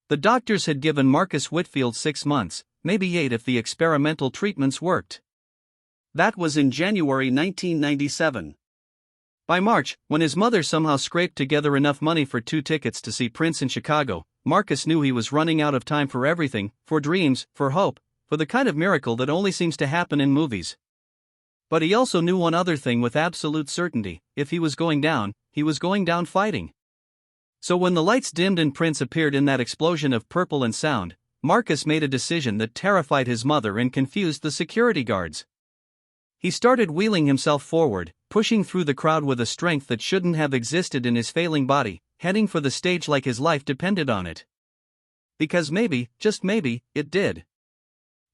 The doctors had given Marcus Whitfield 6 months, maybe 8 if the experimental treatments worked. That was in January 1997. By March, when his mother somehow scraped together enough money for 2 tickets to see Prince in Chicago, Marcus knew he was running out of time for everything, for dreams, for hope, for the kind of miracle that only seems to happen in movies. But he also knew one other thing with absolute certainty: if he was going down, he was going down fighting. So when the lights dimmed and Prince appeared in that explosion of purple and sound, Marcus made a decision that terrified his mother and confused the security guards. He started wheeling himself forward, pushing through the crowd with a strength that shouldn't have existed in his failing body, heading for the stage like his life depended on it. Because maybe, just maybe, it did.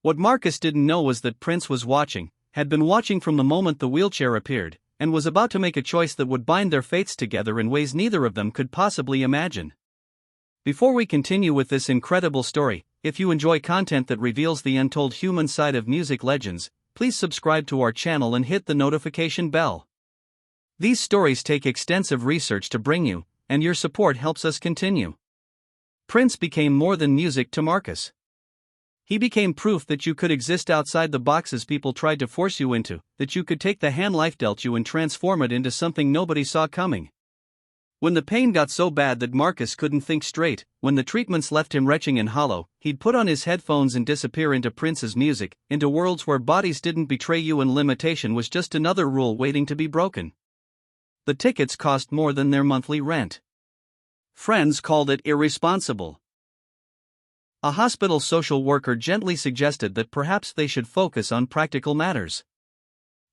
What Marcus didn't know was that Prince was watching, had been watching from the moment the wheelchair appeared, and was about to make a choice that would bind their fates together in ways neither of them could possibly imagine. Before we continue with this incredible story, if you enjoy content that reveals the untold human side of music legends, please subscribe to our channel and hit the notification bell. These stories take extensive research to bring you, and your support helps us continue. Prince became more than music to Marcus. He became proof that you could exist outside the boxes people tried to force you into, that you could take the hand life dealt you and transform it into something nobody saw coming. When the pain got so bad that Marcus couldn't think straight, when the treatments left him retching and hollow, he'd put on his headphones and disappear into Prince's music, into worlds where bodies didn't betray you and limitation was just another rule waiting to be broken. The tickets cost more than their monthly rent. Friends called it irresponsible. A hospital social worker gently suggested that perhaps they should focus on practical matters.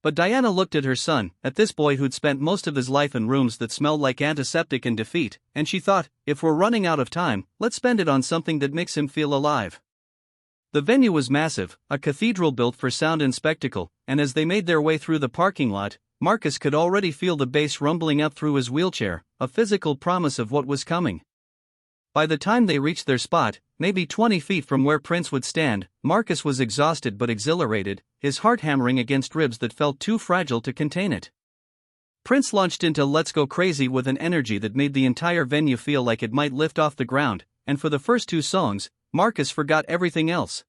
But Diana looked at her son, at this boy who'd spent most of his life in rooms that smelled like antiseptic and defeat, and she thought, if we're running out of time, let's spend it on something that makes him feel alive. The venue was massive, a cathedral built for sound and spectacle, and as they made their way through the parking lot, Marcus could already feel the bass rumbling up through his wheelchair, a physical promise of what was coming. By the time they reached their spot, maybe 20 feet from where Prince would stand, Marcus was exhausted but exhilarated, his heart hammering against ribs that felt too fragile to contain it. Prince launched into Let's Go Crazy with an energy that made the entire venue feel like it might lift off the ground, and for the first 2 songs, Marcus forgot everything else.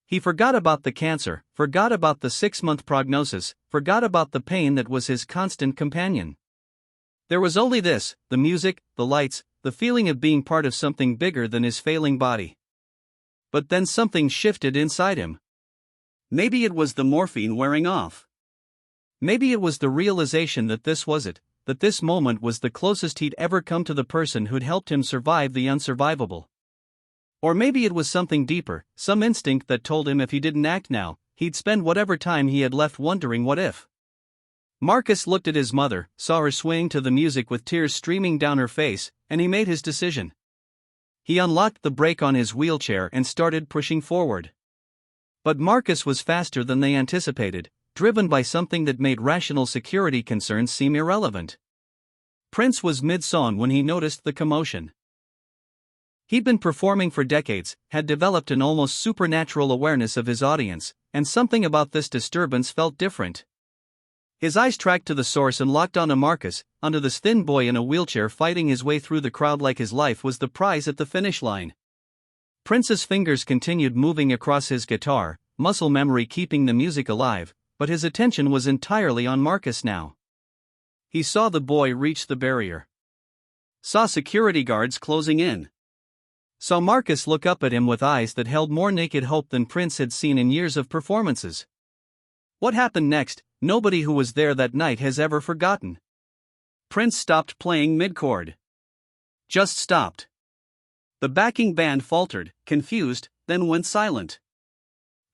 He forgot about the cancer, forgot about the 6-month prognosis, forgot about the pain that was his constant companion. There was only this: the music, the lights, the feeling of being part of something bigger than his failing body. But then something shifted inside him. Maybe it was the morphine wearing off. Maybe it was the realization that this was it, that this moment was the closest he'd ever come to the person who'd helped him survive the unsurvivable. Or maybe it was something deeper, some instinct that told him if he didn't act now, he'd spend whatever time he had left wondering what if. Marcus looked at his mother, saw her swaying to the music with tears streaming down her face, and he made his decision. He unlocked the brake on his wheelchair and started pushing forward. But Marcus was faster than they anticipated, driven by something that made rational security concerns seem irrelevant. Prince was mid-song when he noticed the commotion. He'd been performing for decades, had developed an almost supernatural awareness of his audience, and something about this disturbance felt different. His eyes tracked to the source and locked onto Marcus, onto this thin boy in a wheelchair fighting his way through the crowd like his life was the prize at the finish line. Prince's fingers continued moving across his guitar, muscle memory keeping the music alive, but his attention was entirely on Marcus now. He saw the boy reach the barrier. Saw security guards closing in. Saw Marcus look up at him with eyes that held more naked hope than Prince had seen in years of performances. What happened next, nobody who was there that night has ever forgotten. Prince stopped playing mid-chord. Just stopped. The backing band faltered, confused, then went silent.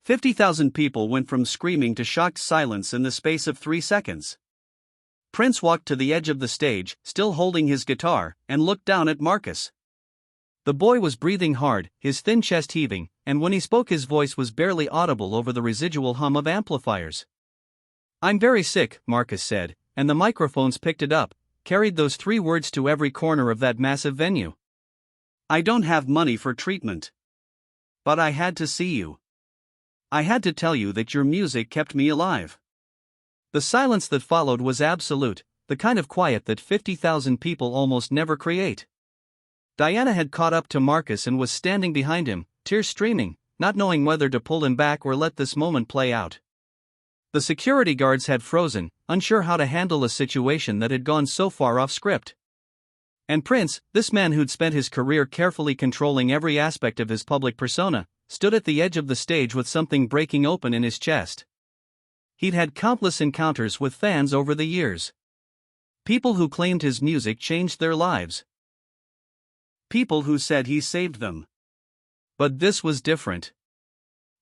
50,000 people went from screaming to shocked silence in the space of 3 seconds. Prince walked to the edge of the stage, still holding his guitar, and looked down at Marcus. The boy was breathing hard, his thin chest heaving, and when he spoke his voice was barely audible over the residual hum of amplifiers. "I'm very sick," Marcus said, and the microphones picked it up, carried those 3 words to every corner of that massive venue. "I don't have money for treatment. But I had to see you. I had to tell you that your music kept me alive." The silence that followed was absolute, the kind of quiet that 50,000 people almost never create. Diana had caught up to Marcus and was standing behind him, tears streaming, not knowing whether to pull him back or let this moment play out. The security guards had frozen, unsure how to handle a situation that had gone so far off script. And Prince, this man who'd spent his career carefully controlling every aspect of his public persona, stood at the edge of the stage with something breaking open in his chest. He'd had countless encounters with fans over the years. People who claimed his music changed their lives. People who said he saved them. But this was different.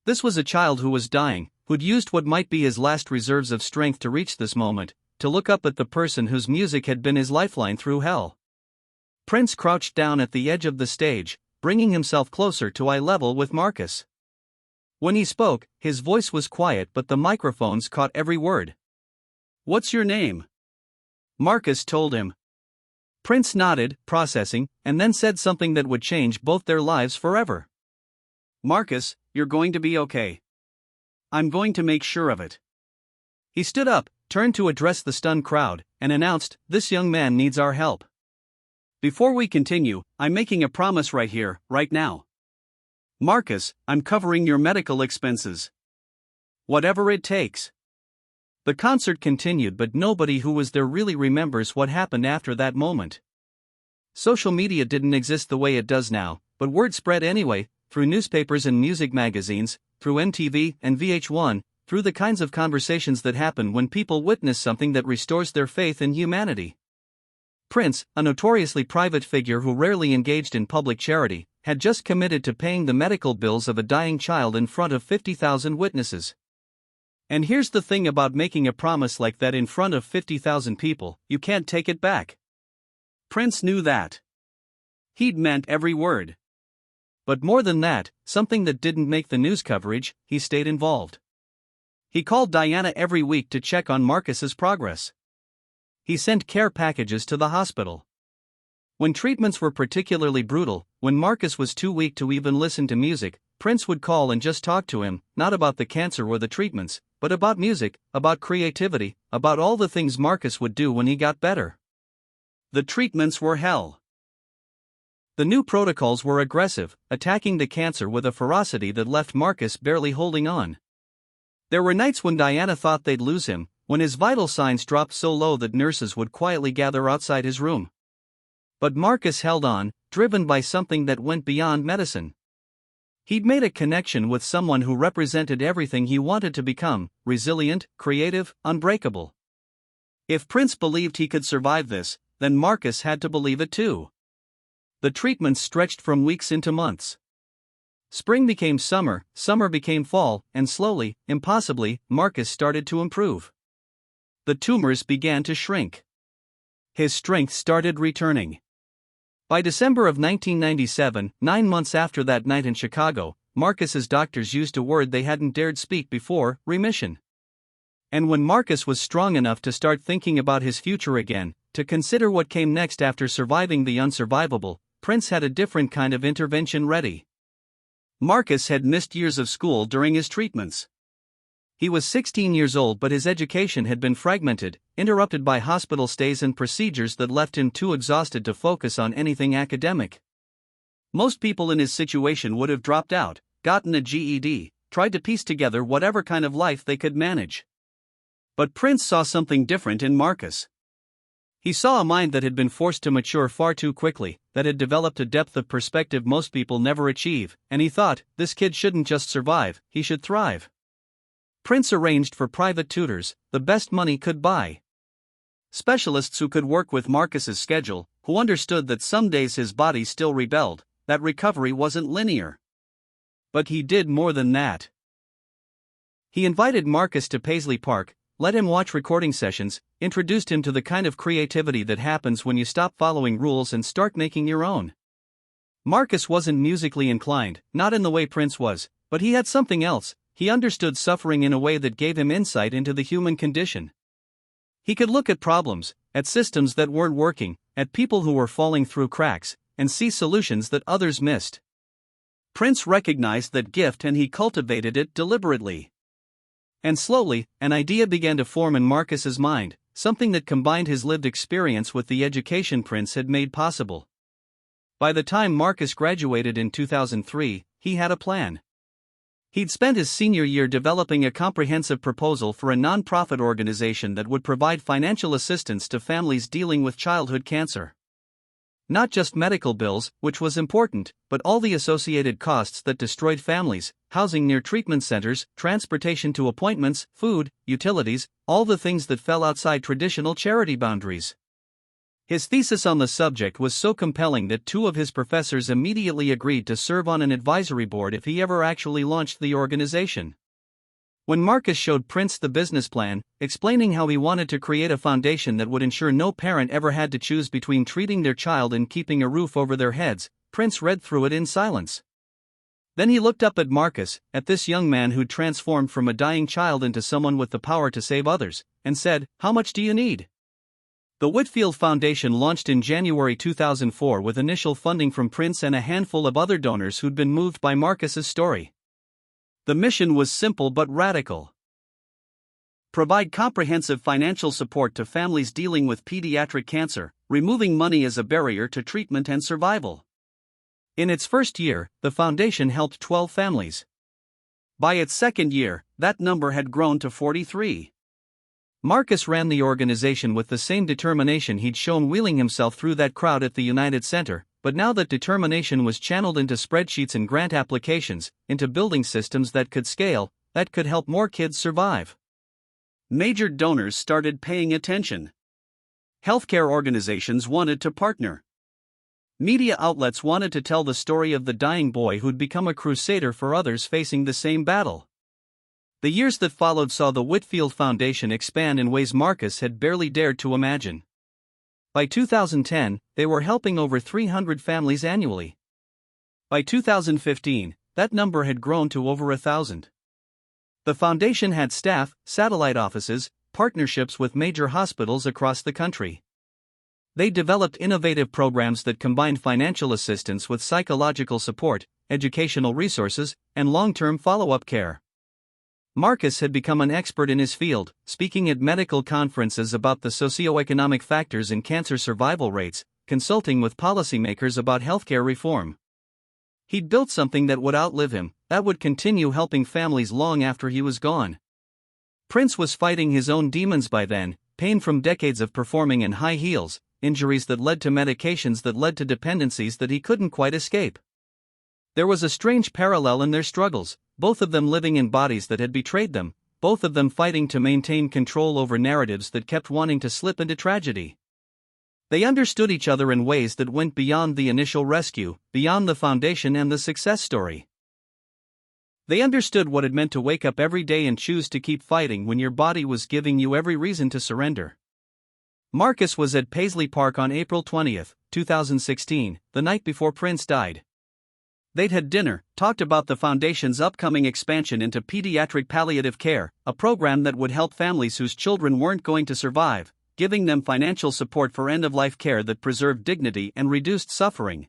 This was a child who was dying, who'd used what might be his last reserves of strength to reach this moment, to look up at the person whose music had been his lifeline through hell. Prince crouched down at the edge of the stage, bringing himself closer to eye level with Marcus. When he spoke, his voice was quiet but the microphones caught every word. "What's your name?" Marcus told him. Prince nodded, processing, and then said something that would change both their lives forever. "Marcus, you're going to be okay. I'm going to make sure of it." He stood up, turned to address the stunned crowd, and announced, "This young man needs our help. Before we continue, I'm making a promise right here, right now. Marcus, I'm covering your medical expenses. Whatever it takes." The concert continued, but nobody who was there really remembers what happened after that moment. Social media didn't exist the way it does now, but word spread anyway, through newspapers and music magazines, through MTV and VH1, through the kinds of conversations that happen when people witness something that restores their faith in humanity. Prince, a notoriously private figure who rarely engaged in public charity, had just committed to paying the medical bills of a dying child in front of 50,000 witnesses. And here's the thing about making a promise like that in front of 50,000 people: you can't take it back. Prince knew that. He'd meant every word. But more than that, something that didn't make the news coverage, he stayed involved. He called Diana every week to check on Marcus's progress. He sent care packages to the hospital. When treatments were particularly brutal, when Marcus was too weak to even listen to music, Prince would call and just talk to him, not about the cancer or the treatments, but about music, about creativity, about all the things Marcus would do when he got better. The treatments were hell. The new protocols were aggressive, attacking the cancer with a ferocity that left Marcus barely holding on. There were nights when Diana thought they'd lose him, when his vital signs dropped so low that nurses would quietly gather outside his room. But Marcus held on, driven by something that went beyond medicine. He'd made a connection with someone who represented everything he wanted to become: resilient, creative, unbreakable. If Prince believed he could survive this, then Marcus had to believe it too. The treatments stretched from weeks into months. Spring became summer, summer became fall, and slowly, impossibly, Marcus started to improve. The tumors began to shrink. His strength started returning. By December of 1997, 9 months after that night in Chicago, Marcus's doctors used a word they hadn't dared speak before: remission. And when Marcus was strong enough to start thinking about his future again, to consider what came next after surviving the unsurvivable, Prince had a different kind of intervention ready. Marcus had missed years of school during his treatments. He was 16 years old, but his education had been fragmented, interrupted by hospital stays and procedures that left him too exhausted to focus on anything academic. Most people in his situation would have dropped out, gotten a GED, tried to piece together whatever kind of life they could manage. But Prince saw something different in Marcus. He saw a mind that had been forced to mature far too quickly, that had developed a depth of perspective most people never achieve, and he thought, this kid shouldn't just survive, he should thrive. Prince arranged for private tutors, the best money could buy. Specialists who could work with Marcus's schedule, who understood that some days his body still rebelled, that recovery wasn't linear. But he did more than that. He invited Marcus to Paisley Park, let him watch recording sessions, introduced him to the kind of creativity that happens when you stop following rules and start making your own. Marcus wasn't musically inclined, not in the way Prince was, but he had something else. He understood suffering in a way that gave him insight into the human condition. He could look at problems, at systems that weren't working, at people who were falling through cracks, and see solutions that others missed. Prince recognized that gift and he cultivated it deliberately. And slowly, an idea began to form in Marcus's mind, something that combined his lived experience with the education Prince had made possible. By the time Marcus graduated in 2003, he had a plan. He'd spent his senior year developing a comprehensive proposal for a non-profit organization that would provide financial assistance to families dealing with childhood cancer. Not just medical bills, which was important, but all the associated costs that destroyed families: housing near treatment centers, transportation to appointments, food, utilities, all the things that fell outside traditional charity boundaries. His thesis on the subject was so compelling that two of his professors immediately agreed to serve on an advisory board if he ever actually launched the organization. When Marcus showed Prince the business plan, explaining how he wanted to create a foundation that would ensure no parent ever had to choose between treating their child and keeping a roof over their heads, Prince read through it in silence. Then he looked up at Marcus, at this young man who'd transformed from a dying child into someone with the power to save others, and said, "How much do you need?" The Whitfield Foundation launched in January 2004 with initial funding from Prince and a handful of other donors who'd been moved by Marcus's story. The mission was simple but radical. Provide comprehensive financial support to families dealing with pediatric cancer, removing money as a barrier to treatment and survival. In its first year, the foundation helped 12 families. By its second year, that number had grown to 43. Marcus ran the organization with the same determination he'd shown wheeling himself through that crowd at the United Center, but now that determination was channeled into spreadsheets and grant applications, into building systems that could scale, that could help more kids survive. Major donors started paying attention. Healthcare organizations wanted to partner. Media outlets wanted to tell the story of the dying boy who'd become a crusader for others facing the same battle. The years that followed saw the Whitfield Foundation expand in ways Marcus had barely dared to imagine. By 2010, they were helping over 300 families annually. By 2015, that number had grown to over 1,000. The foundation had staff, satellite offices, partnerships with major hospitals across the country. They developed innovative programs that combined financial assistance with psychological support, educational resources, and long-term follow-up care. Marcus had become an expert in his field, speaking at medical conferences about the socioeconomic factors in cancer survival rates, consulting with policymakers about healthcare reform. He'd built something that would outlive him, that would continue helping families long after he was gone. Prince was fighting his own demons by then: pain from decades of performing in high heels, injuries that led to medications that led to dependencies that he couldn't quite escape. There was a strange parallel in their struggles, both of them living in bodies that had betrayed them, both of them fighting to maintain control over narratives that kept wanting to slip into tragedy. They understood each other in ways that went beyond the initial rescue, beyond the foundation and the success story. They understood what it meant to wake up every day and choose to keep fighting when your body was giving you every reason to surrender. Marcus was at Paisley Park on April 20, 2016, the night before Prince died. They'd had dinner, talked about the foundation's upcoming expansion into pediatric palliative care, a program that would help families whose children weren't going to survive, giving them financial support for end-of-life care that preserved dignity and reduced suffering.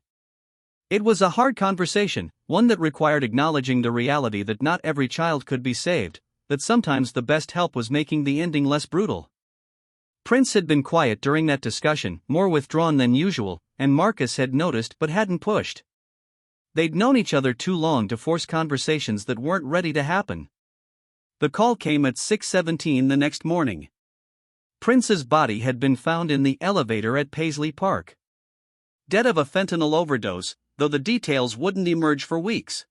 It was a hard conversation, one that required acknowledging the reality that not every child could be saved, that sometimes the best help was making the ending less brutal. Prince had been quiet during that discussion, more withdrawn than usual, and Marcus had noticed but hadn't pushed. They'd known each other too long to force conversations that weren't ready to happen. The call came at 6:17 the next morning. Prince's body had been found in the elevator at Paisley Park. Dead of a fentanyl overdose, though the details wouldn't emerge for weeks.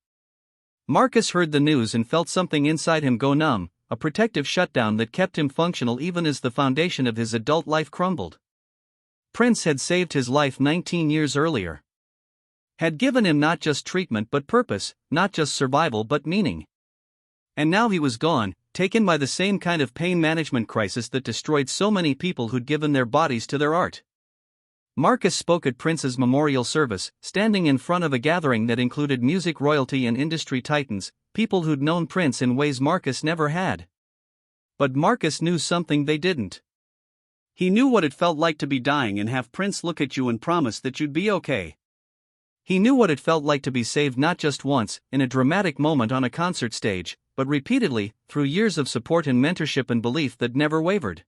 Marcus heard the news and felt something inside him go numb, a protective shutdown that kept him functional even as the foundation of his adult life crumbled. Prince had saved his life 19 years earlier. Had given him not just treatment but purpose, not just survival but meaning. And now he was gone, taken by the same kind of pain management crisis that destroyed so many people who'd given their bodies to their art. Marcus spoke at Prince's memorial service, standing in front of a gathering that included music royalty and industry titans, people who'd known Prince in ways Marcus never had. But Marcus knew something they didn't. He knew what it felt like to be dying and have Prince look at you and promise that you'd be okay. He knew what it felt like to be saved not just once, in a dramatic moment on a concert stage, but repeatedly, through years of support and mentorship and belief that never wavered.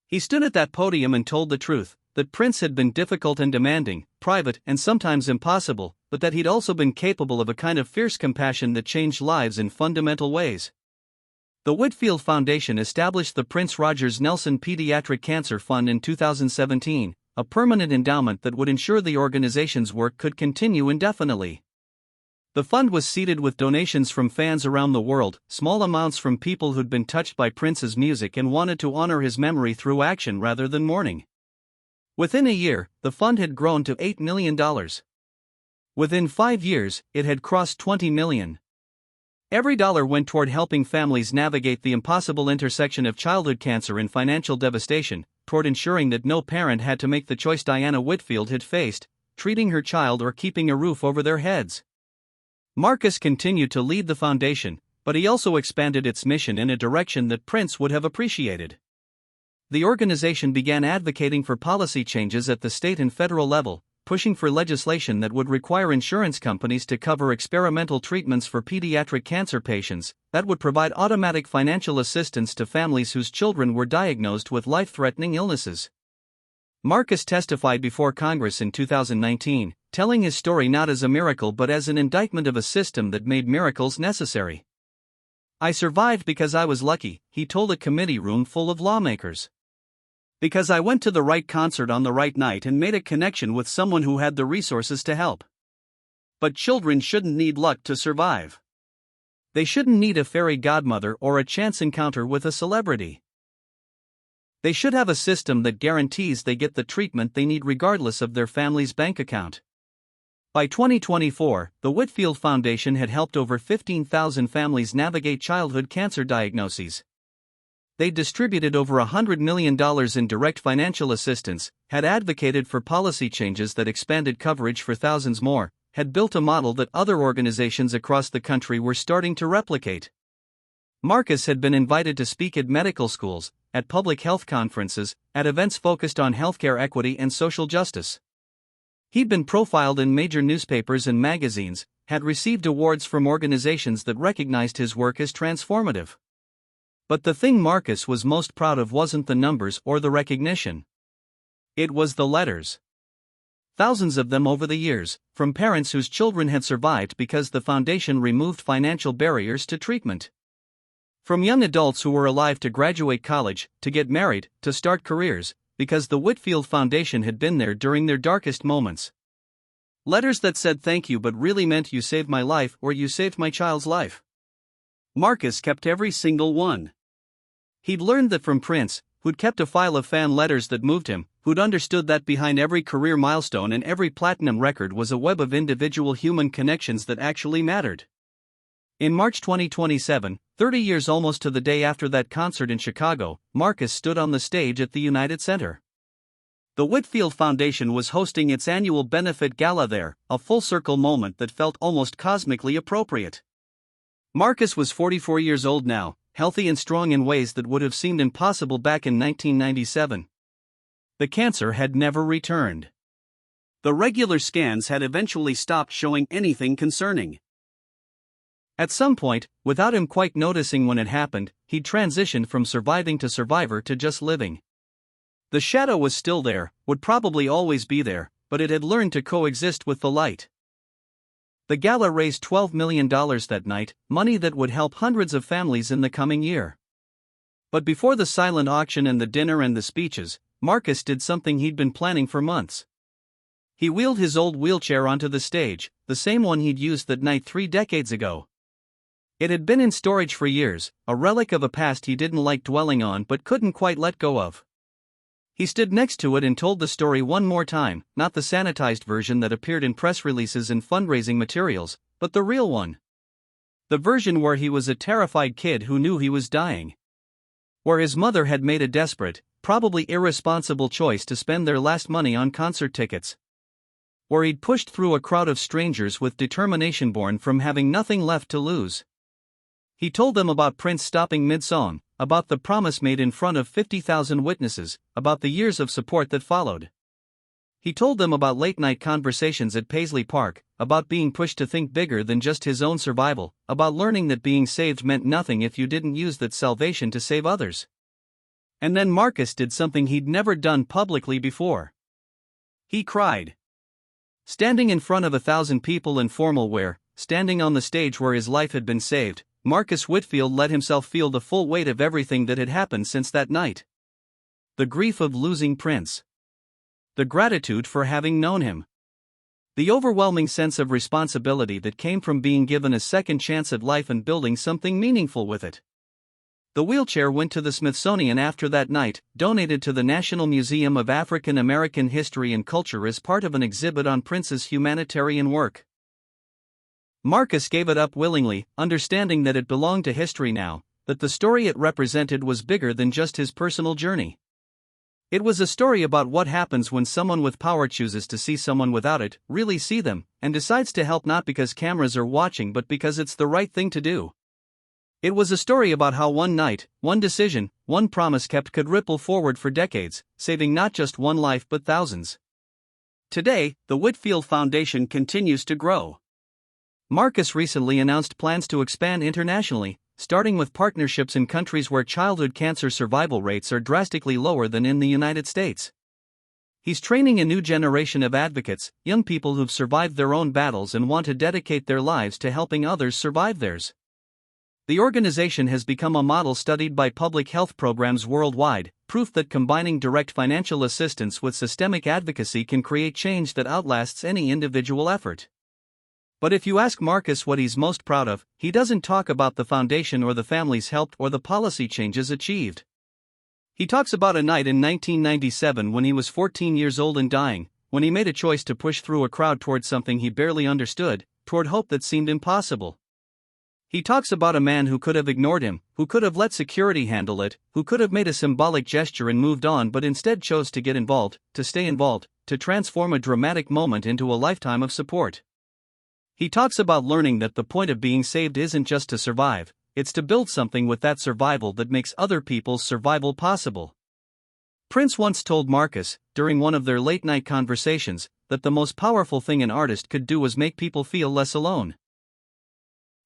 He stood at that podium and told the truth, that Prince had been difficult and demanding, private, and sometimes impossible, but that he'd also been capable of a kind of fierce compassion that changed lives in fundamental ways. The Whitfield Foundation established the Prince Rogers Nelson Pediatric Cancer Fund in 2017, a permanent endowment that would ensure the organization's work could continue indefinitely. The fund was seeded with donations from fans around the world, small amounts from people who'd been touched by Prince's music and wanted to honor his memory through action rather than mourning. Within a year, the fund had grown to $8 million. Within 5 years, it had crossed $20 million. Every dollar went toward helping families navigate the impossible intersection of childhood cancer and financial devastation, toward ensuring that no parent had to make the choice Diana Whitfield had faced, treating her child or keeping a roof over their heads. Marcus continued to lead the foundation, but he also expanded its mission in a direction that Prince would have appreciated. The organization began advocating for policy changes at the state and federal level, pushing for legislation that would require insurance companies to cover experimental treatments for pediatric cancer patients, that would provide automatic financial assistance to families whose children were diagnosed with life-threatening illnesses. Marcus testified before Congress in 2019, telling his story not as a miracle but as an indictment of a system that made miracles necessary. "I survived because I was lucky," he told a committee room full of lawmakers. "Because I went to the right concert on the right night and made a connection with someone who had the resources to help." But children shouldn't need luck to survive. They shouldn't need a fairy godmother or a chance encounter with a celebrity. They should have a system that guarantees they get the treatment they need regardless of their family's bank account. By 2024, the Whitfield Foundation had helped over 15,000 families navigate childhood cancer diagnoses. They distributed over $100 million in direct financial assistance, had advocated for policy changes that expanded coverage for thousands more, had built a model that other organizations across the country were starting to replicate. Marcus had been invited to speak at medical schools, at public health conferences, at events focused on healthcare equity and social justice. He'd been profiled in major newspapers and magazines, had received awards from organizations that recognized his work as transformative. But the thing Marcus was most proud of wasn't the numbers or the recognition. It was the letters. Thousands of them over the years, from parents whose children had survived because the foundation removed financial barriers to treatment. From young adults who were alive to graduate college, to get married, to start careers, because the Whitfield Foundation had been there during their darkest moments. Letters that said thank you but really meant you saved my life or you saved my child's life. Marcus kept every single one. He'd learned that from Prince, who'd kept a file of fan letters that moved him, who'd understood that behind every career milestone and every platinum record was a web of individual human connections that actually mattered. In March 2027, 30 years almost to the day after that concert in Chicago, Marcus stood on the stage at the United Center. The Whitfield Foundation was hosting its annual benefit gala there, a full-circle moment that felt almost cosmically appropriate. Marcus was 44 years old now, healthy and strong in ways that would have seemed impossible back in 1997. The cancer had never returned. The regular scans had eventually stopped showing anything concerning. At some point, without him quite noticing when it happened, he'd transitioned from surviving to survivor to just living. The shadow was still there, would probably always be there, but it had learned to coexist with the light. The gala raised $12 million that night, money that would help hundreds of families in the coming year. But before the silent auction and the dinner and the speeches, Marcus did something he'd been planning for months. He wheeled his old wheelchair onto the stage, the same one he'd used that night 3 decades ago. It had been in storage for years, a relic of a past he didn't like dwelling on but couldn't quite let go of. He stood next to it and told the story one more time, not the sanitized version that appeared in press releases and fundraising materials, but the real one. The version where he was a terrified kid who knew he was dying. Where his mother had made a desperate, probably irresponsible choice to spend their last money on concert tickets. Where he'd pushed through a crowd of strangers with determination born from having nothing left to lose. He told them about Prince stopping mid-song, about the promise made in front of 50,000 witnesses, about the years of support that followed. He told them about late-night conversations at Paisley Park, about being pushed to think bigger than just his own survival, about learning that being saved meant nothing if you didn't use that salvation to save others. And then Marcus did something he'd never done publicly before. He cried. Standing in front of 1,000 people in formal wear, standing on the stage where his life had been saved, Marcus Whitfield let himself feel the full weight of everything that had happened since that night. The grief of losing Prince. The gratitude for having known him. The overwhelming sense of responsibility that came from being given a second chance at life and building something meaningful with it. The wheelchair went to the Smithsonian after that night, donated to the National Museum of African American History and Culture as part of an exhibit on Prince's humanitarian work. Marcus gave it up willingly, understanding that it belonged to history now, that the story it represented was bigger than just his personal journey. It was a story about what happens when someone with power chooses to see someone without it, really see them, and decides to help not because cameras are watching but because it's the right thing to do. It was a story about how one night, one decision, one promise kept could ripple forward for decades, saving not just one life but thousands. Today, the Whitfield Foundation continues to grow. Marcus recently announced plans to expand internationally, starting with partnerships in countries where childhood cancer survival rates are drastically lower than in the United States. He's training a new generation of advocates, young people who've survived their own battles and want to dedicate their lives to helping others survive theirs. The organization has become a model studied by public health programs worldwide, proof that combining direct financial assistance with systemic advocacy can create change that outlasts any individual effort. But if you ask Marcus what he's most proud of, he doesn't talk about the foundation or the families helped or the policy changes achieved. He talks about a night in 1997 when he was 14 years old and dying, when he made a choice to push through a crowd toward something he barely understood, toward hope that seemed impossible. He talks about a man who could have ignored him, who could have let security handle it, who could have made a symbolic gesture and moved on but instead chose to get involved, to stay involved, to transform a dramatic moment into a lifetime of support. He talks about learning that the point of being saved isn't just to survive, it's to build something with that survival that makes other people's survival possible. Prince once told Marcus, during one of their late-night conversations, that the most powerful thing an artist could do was make people feel less alone.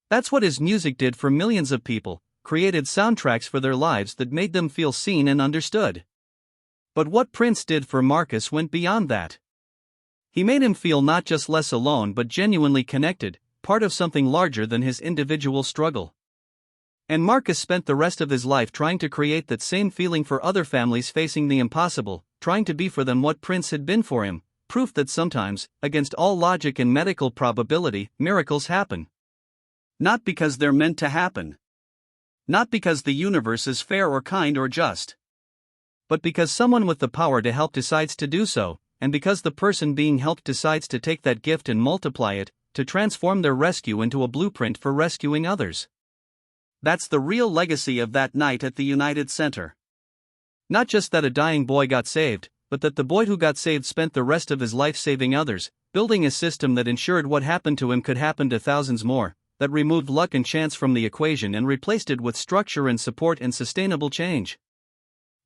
That's what his music did for millions of people, created soundtracks for their lives that made them feel seen and understood. But what Prince did for Marcus went beyond that. He made him feel not just less alone but genuinely connected, part of something larger than his individual struggle. And Marcus spent the rest of his life trying to create that same feeling for other families facing the impossible, trying to be for them what Prince had been for him, proof that sometimes, against all logic and medical probability, miracles happen. Not because they're meant to happen. Not because the universe is fair or kind or just. But because someone with the power to help decides to do so, and because the person being helped decides to take that gift and multiply it, to transform their rescue into a blueprint for rescuing others. That's the real legacy of that night at the United Center. Not just that a dying boy got saved, but that the boy who got saved spent the rest of his life saving others, building a system that ensured what happened to him could happen to thousands more, that removed luck and chance from the equation and replaced it with structure and support and sustainable change.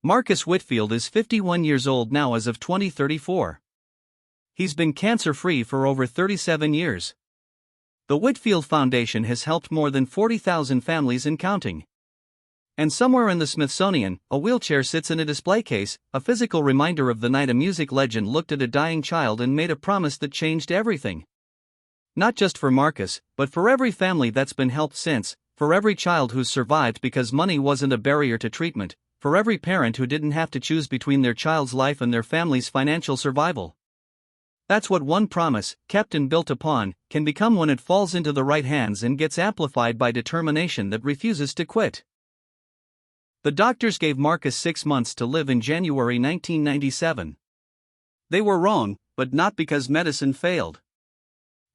Marcus Whitfield is 51 years old now as of 2034. He's been cancer-free for over 37 years. The Whitfield Foundation has helped more than 40,000 families and counting. And somewhere in the Smithsonian, a wheelchair sits in a display case, a physical reminder of the night a music legend looked at a dying child and made a promise that changed everything. Not just for Marcus, but for every family that's been helped since, for every child who's survived because money wasn't a barrier to treatment, for every parent who didn't have to choose between their child's life and their family's financial survival. That's what one promise, kept and built upon, can become when it falls into the right hands and gets amplified by determination that refuses to quit. The doctors gave Marcus 6 months to live in January 1997. They were wrong, but not because medicine failed.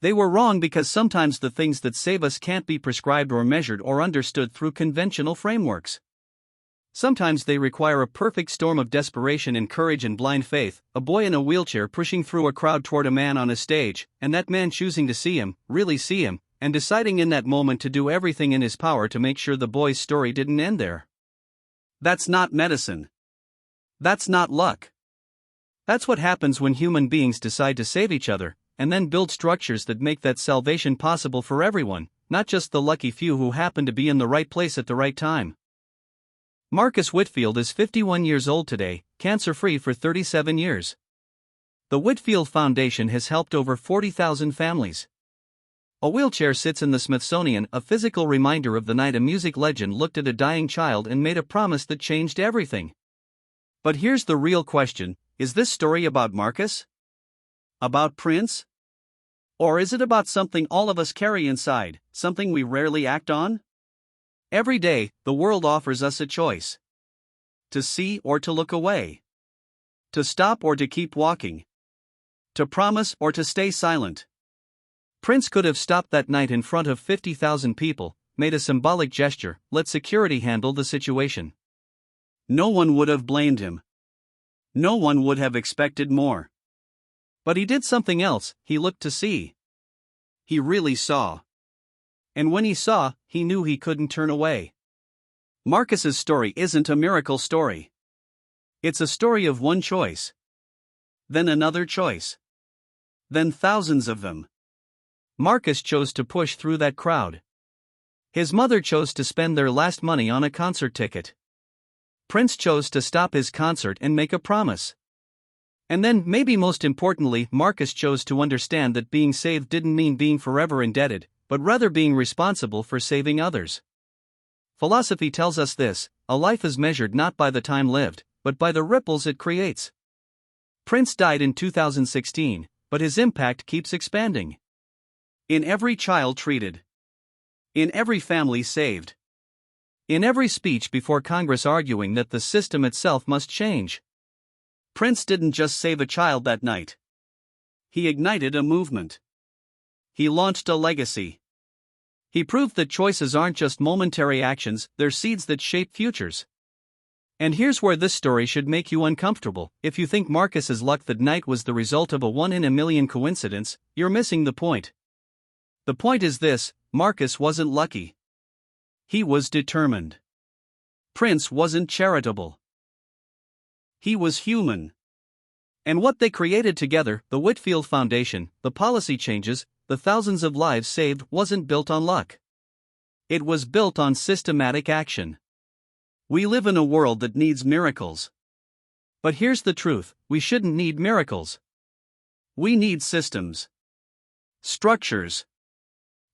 They were wrong because sometimes the things that save us can't be prescribed or measured or understood through conventional frameworks. Sometimes they require a perfect storm of desperation and courage and blind faith, a boy in a wheelchair pushing through a crowd toward a man on a stage, and that man choosing to see him, really see him, and deciding in that moment to do everything in his power to make sure the boy's story didn't end there. That's not medicine. That's not luck. That's what happens when human beings decide to save each other, and then build structures that make that salvation possible for everyone, not just the lucky few who happen to be in the right place at the right time. Marcus Whitfield is 51 years old today, cancer-free for 37 years. The Whitfield Foundation has helped over 40,000 families. A wheelchair sits in the Smithsonian, a physical reminder of the night a music legend looked at a dying child and made a promise that changed everything. But here's the real question: is this story about Marcus? About Prince? Or is it about something all of us carry inside, something we rarely act on? Every day, the world offers us a choice: to see or to look away, to stop or to keep walking, to promise or to stay silent. Prince could have stopped that night in front of 50,000 people, made a symbolic gesture, let security handle the situation. No one would have blamed him. No one would have expected more. But he did something else. He looked to see. He really saw. And when he saw, he knew he couldn't turn away. Marcus's story isn't a miracle story. It's a story of one choice, then another choice, then thousands of them. Marcus chose to push through that crowd. His mother chose to spend their last money on a concert ticket. Prince chose to stop his concert and make a promise. And then, maybe most importantly, Marcus chose to understand that being saved didn't mean being forever indebted, but rather being responsible for saving others. Philosophy tells us this: a life is measured not by the time lived, but by the ripples it creates. Prince died in 2016, but his impact keeps expanding. In every child treated. In every family saved. In every speech before Congress arguing that the system itself must change. Prince didn't just save a child that night. He ignited a movement. He launched a legacy. He proved that choices aren't just momentary actions, they're seeds that shape futures. And here's where this story should make you uncomfortable. If you think Marcus's luck that night was the result of a one-in-a-million coincidence, you're missing the point. The point is this: Marcus wasn't lucky. He was determined. Prince wasn't charitable. He was human. And what they created together, the Whitfield Foundation, the policy changes, the thousands of lives saved, wasn't built on luck. It was built on systematic action. We live in a world that needs miracles. But here's the truth: we shouldn't need miracles. We need systems. Structures.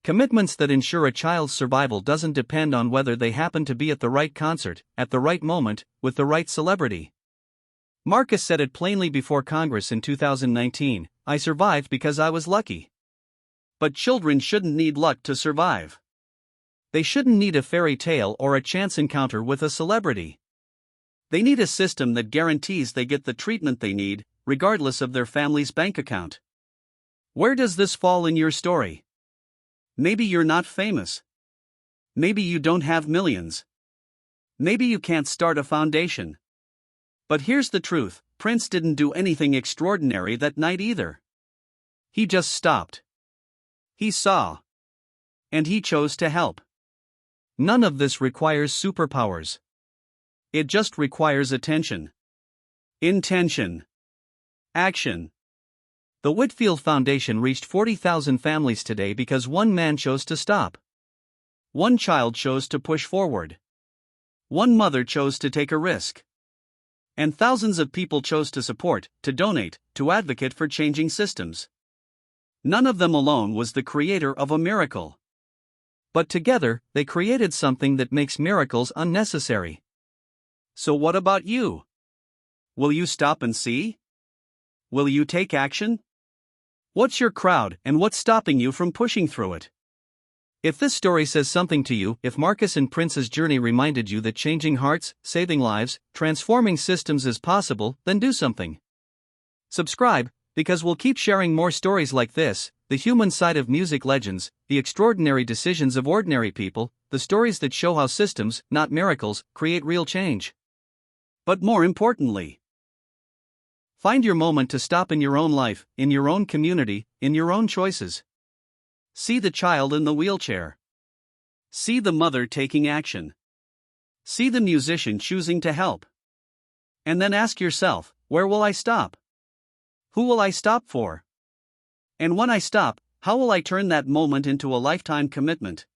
Commitments that ensure a child's survival doesn't depend on whether they happen to be at the right concert, at the right moment, with the right celebrity. Marcus said it plainly before Congress in 2019: I survived because I was lucky. But children shouldn't need luck to survive. They shouldn't need a fairy tale or a chance encounter with a celebrity. They need a system that guarantees they get the treatment they need, regardless of their family's bank account. Where does this fall in your story? Maybe you're not famous. Maybe you don't have millions. Maybe you can't start a foundation. But here's the truth: Prince didn't do anything extraordinary that night either. He just stopped. He saw. And he chose to help. None of this requires superpowers. It just requires attention. Intention. Action. The Whitfield Foundation reached 40,000 families today because one man chose to stop. One child chose to push forward. One mother chose to take a risk. And thousands of people chose to support, to donate, to advocate for changing systems. None of them alone was the creator of a miracle. But together, they created something that makes miracles unnecessary. So what about you? Will you stop and see? Will you take action? What's your crowd, and what's stopping you from pushing through it? If this story says something to you, if Marcus and Prince's journey reminded you that changing hearts, saving lives, transforming systems is possible, then do something. Subscribe, because we'll keep sharing more stories like this: the human side of music legends, the extraordinary decisions of ordinary people, the stories that show how systems, not miracles, create real change. But more importantly, find your moment to stop in your own life, in your own community, in your own choices. See the child in the wheelchair. See the mother taking action. See the musician choosing to help. And then ask yourself, where will I stop? Who will I stop for? And when I stop, how will I turn that moment into a lifetime commitment?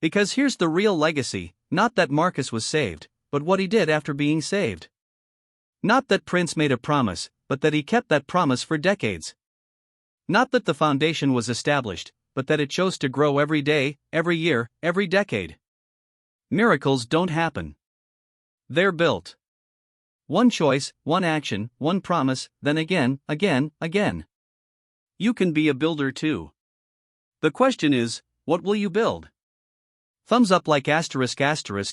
Because here's the real legacy: not that Marcus was saved, but what he did after being saved. Not that Prince made a promise, but that he kept that promise for decades. Not that the foundation was established, but that it chose to grow every day, every year, every decade. Miracles don't happen. They're built. One choice, one action, one promise, then again, again. You can be a builder too. The question is, what will you build? Thumbs up like asterisk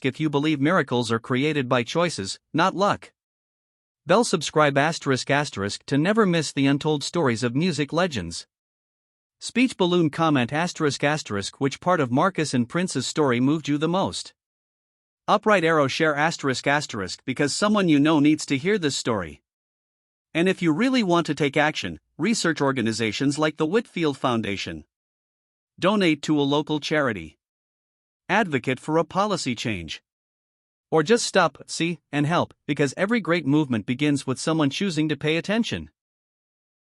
if you believe miracles are created by choices, not luck. Bell subscribe asterisk to never miss the untold stories of music legends. Speech balloon comment asterisk which part of Marcus and Prince's story moved you the most? Upright arrow share asterisk because someone you know needs to hear this story. And if you really want to take action, research organizations like the Whitfield Foundation. Donate to a local charity. Advocate for a policy change. Or just stop, see, and help, because every great movement begins with someone choosing to pay attention.